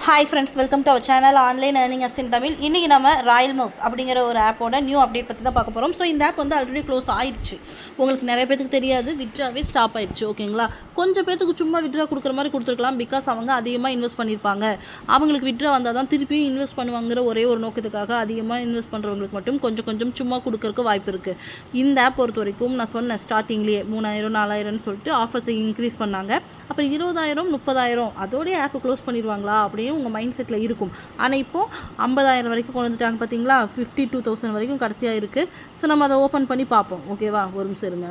Hi friends, welcome to our channel online earning apps in Tamil. இன்றைக்கி நம்ம Royal mouse அப்படிங்கிற ஒரு ஆப்போட நியூ அப்டேட் பற்றி தான் பார்க்க போகிறோம். ஸோ இந்த ஆப் வந்து ஆல்ரெடி க்ளோஸ் ஆயிடுச்சு. உங்களுக்கு நிறைய பேருக்கு தெரியாது, விட்ராவே ஸ்டாப் ஆயிடுச்சு. ஓகேங்களா, கொஞ்சம் பேத்துக்கு சும்மா விட்ரா கொடுக்குற மாதிரி கொடுத்துருக்கலாம். பிகாஸ் அவங்க அதிகமாக இன்வெஸ்ட் பண்ணியிருப்பாங்க. அவங்களுக்கு விட்ரா வந்தால் தான் திருப்பியும் இன்வெஸ்ட் பண்ணுவாங்கிற ஒரே ஒரு நோக்கத்துக்காக அதிகமாக இன்வெஸ்ட் பண்ணுறவங்களுக்கு மட்டும் கொஞ்சம் கொஞ்சம் சும்மா கொடுக்கறதுக்கு வாய்ப்பு இருக்குது. இந்த ஆப் பொறுத்த வரைக்கும் நான் சொன்னேன் ஸ்டார்டிங்லேயே 3000 4000 சொல்லிட்டு ஆஃபர்ஸை இன்க்ரீஸ் பண்ணாங்க. அப்புறம் 20,000 30,000 அதோடய ஆப்பை க்ளோஸ் பண்ணிடுவாங்களா அப்படின்னு உங்கள் மைண்ட் செட்டில் இருக்கும். ஆனால் இப்போது 50,000 வரைக்கும் கொண்டு வந்துட்டாங்க. பார்த்தீங்களா, 52,000 வரைக்கும் கடைசியாக இருக்குது. ஸோ நம்ம அதை ஓப்பன் பண்ணி பார்ப்போம். ஓகேவா, ஒரு நிமிஷம் இருங்க.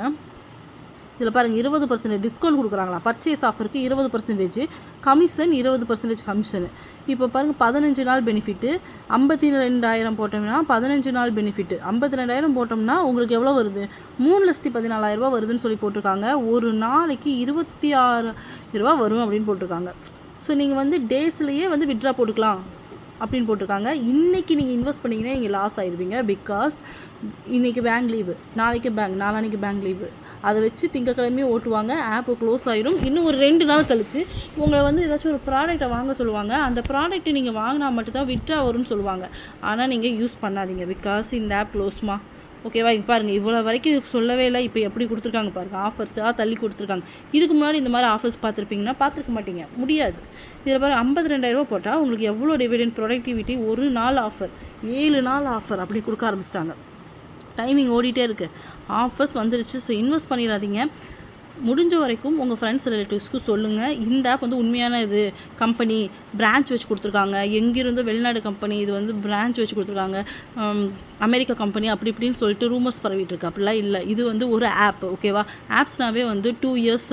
இதில் பாருங்கள், 20% டிஸ்கவுண்ட் கொடுக்குறாங்களா. பர்ச்சேஸ் ஆஃபருக்கு 20% கமிஷன், 20% கமிஷனு. இப்போ பாருங்கள், 15 நாள் பெனிஃபிட்டு. 52,000 போட்டோம்னா 15 நாள் பெனிஃபிட்டு. 52,000 போட்டோம்னா உங்களுக்கு எவ்வளோ வருது? 3,14,000 வருதுன்னு சொல்லி போட்டிருக்காங்க. ஒரு நாளைக்கு 26,000 வரும் அப்படின்னு போட்டிருக்காங்க. ஸோ நீங்கள் வந்து டேஸ்லேயே வந்து விட்ரா போட்டுக்கலாம் அப்படின்னு போட்டிருக்காங்க. இன்றைக்கி நீங்கள் இன்வெஸ்ட் பண்ணிங்கன்னா நீங்கள் லாஸ் ஆகிடுவீங்க. பிகாஸ் இன்றைக்கி பேங்க் லீவு, நாளைக்கு பேங்க், நாளான்னைக்கு பேங்க் லீவு. அதை வச்சு திங்கக்கிழமையும் ஓட்டுவாங்க. ஆப்பு க்ளோஸ் ஆயிரும். இன்னும் ஒரு 2 நாள் கழித்து உங்களை வந்து ஏதாச்சும் ஒரு ப்ராடக்ட்டை வாங்க சொல்லுவாங்க. அந்த ப்ராடக்ட்டை நீங்கள் வாங்கினா மட்டும்தான் விட்ரா வரும்னு சொல்லுவாங்க. ஆனால் நீங்கள் யூஸ் பண்ணாதீங்க. பிகாஸ் இந்த ஆப் க்ளோஸ்மா. ஓகேவா, இங்கே பாருங்கள், இவ்வளோ வரைக்கும் சொல்லவே இல்லை. இப்போ எப்படி கொடுத்துருக்காங்க பாருங்கள், ஆஃபர்ஸாக தள்ளி கொடுத்துருக்காங்க. இதுக்கு முன்னாடி இந்த மாதிரி ஆஃபர்ஸ் பார்த்துருப்பீங்கன்னா பார்த்துருக்க மாட்டீங்க, முடியாது. இதில் பாருங்கள், 52,000 போட்டால் உங்களுக்கு எவ்வளோ டிவிடெண்ட் ப்ரொடக்டிவிட்டி. ஒரு நாள் ஆஃபர், 7 நாள் ஆஃபர் அப்படி கொடுக்க ஆரம்பிச்சிட்டாங்க. டைமிங் ஓடிட்டே இருக்குது. ஆஃபர்ஸ் வந்துருச்சு. ஸோ இன்வெஸ்ட் பண்ணிடாதீங்க. முடிஞ்ச வரைக்கும் உங்கள் ஃப்ரெண்ட்ஸ் ரிலேட்டிவ்ஸ்க்கு சொல்லுங்கள். இந்த ஆப் வந்து உண்மையான இது கம்பெனி பிரான்ச் வச்சு கொடுத்துருக்காங்க. எங்கிருந்தோ வெளிநாடு கம்பெனி, இது வந்து பிரான்ச் வச்சு கொடுத்துருக்காங்க. அமெரிக்கா கம்பெனி அப்படி இப்படின்னு சொல்லிட்டு ரூமர்ஸ் பரவிட்டு இருக்கு. அப்படிலாம் இல்லை. இது வந்து ஒரு ஆப். ஓகேவா, ஆப்ஸ்னாவே வந்து 2 இயர்ஸ்,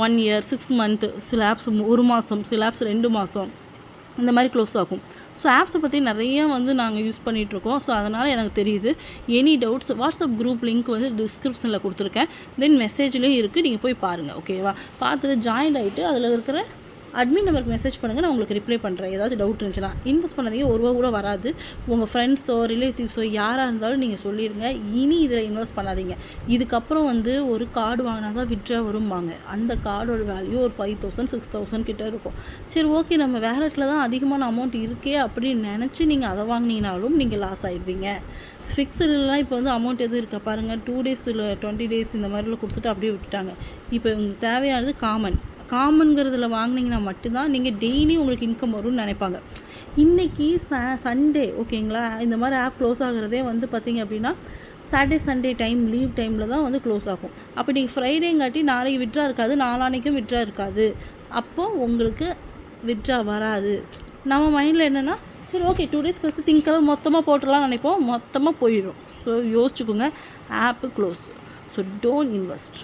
1 இயர், 6 மந்த், சில ஆப்ஸ் 1 மாதம், சில ஆப்ஸ் 2 மாதம் இந்த மாதிரி க்ளோஸ் ஆகும். ஸோ ஆப்ஸை பற்றி நிறைய வந்து நாங்கள் யூஸ் பண்ணிகிட்ருக்கோம். ஸோ அதனால் எனக்கு தெரியுது. Any doubts WhatsApp group link வந்து டிஸ்கிரிப்ஷனில் கொடுத்துருக்கேன். தென் மெசேஜ்லேயும் இருக்குது, நீங்கள் போய் பாருங்கள். ஓகேவா, பார்த்துட்டு ஜாயின் ஆகிட்டு அதில் இருக்கிற அட்மின் நம்பருக்கு மெசேஜ் பண்ணுங்கள். நான் உங்களுக்கு ரிப்ளை பண்ணுறேன். ஏதாவது டவுட் இருந்துச்சுன்னா. இன்வெஸ்ட் பண்ணாதீங்க, ஒரு ரூபா கூட வராது. உங்கள் ஃப்ரெண்ட்ஸோ ரிலேட்டிவ்ஸோ யாராக இருந்தாலும் நீங்கள் சொல்லிடுங்க. இனி இதில் இன்வெஸ்ட் பண்ணாதீங்க. இதுக்கப்புறம் வந்து ஒரு கார்டு வாங்கினா தான் விட்ரா வரும்பாங்க. அந்த கார்டோட வேல்யூ ஒரு 5,000 6,000 கிட்டே இருக்கும். சரி, ஓகே, நம்ம வேலட்டில் தான் அதிகமான அமௌண்ட் இருக்கே அப்படின்னு நினச்சி நீங்கள் அதை வாங்கினீங்கனாலும் நீங்கள் லாஸ் ஆகிடுவீங்க. ஃபிக்ஸடுலாம் இப்போ வந்து அமௌண்ட் எதுவும் இருக்கா பாருங்கள். 2 டேஸ் இல்லை 20 டேஸ் இந்த மாதிரிலாம் கொடுத்துட்டு அப்படியே விட்டுட்டாங்க. இப்போ உங்களுக்கு தேவையானது காமன்கிறதுல வாங்கினீங்கன்னா மட்டும்தான் நீங்கள் டெய்லி உங்களுக்கு இன்கம் வரும்னு நினைப்பாங்க. இன்றைக்கி சண்டே. ஓகேங்களா, இந்த மாதிரி ஆப் க்ளோஸ் ஆகிறதே வந்து பார்த்திங்க அப்படின்னா சாட்டர்டே சண்டே டைம், லீவ் டைமில் தான் வந்து க்ளோஸ் ஆகும். அப்போ நீங்கள் ஃப்ரைடேங்காட்டி நாளைக்கு விட்ரா இருக்காது, நாளான்னைக்கும் விட்ரா இருக்காது. அப்போது உங்களுக்கு விட்ரா வராது. நம்ம மைண்டில் என்னென்னா, சரி ஓகே 2 டேஸ் கழிச்சு திங்கக்கிழமை மொத்தமாக போட்டுடலாம்னு நினைப்போம். மொத்தமாக போயிடும். ஸோ யோசிச்சுக்கோங்க, app close. So don't invest.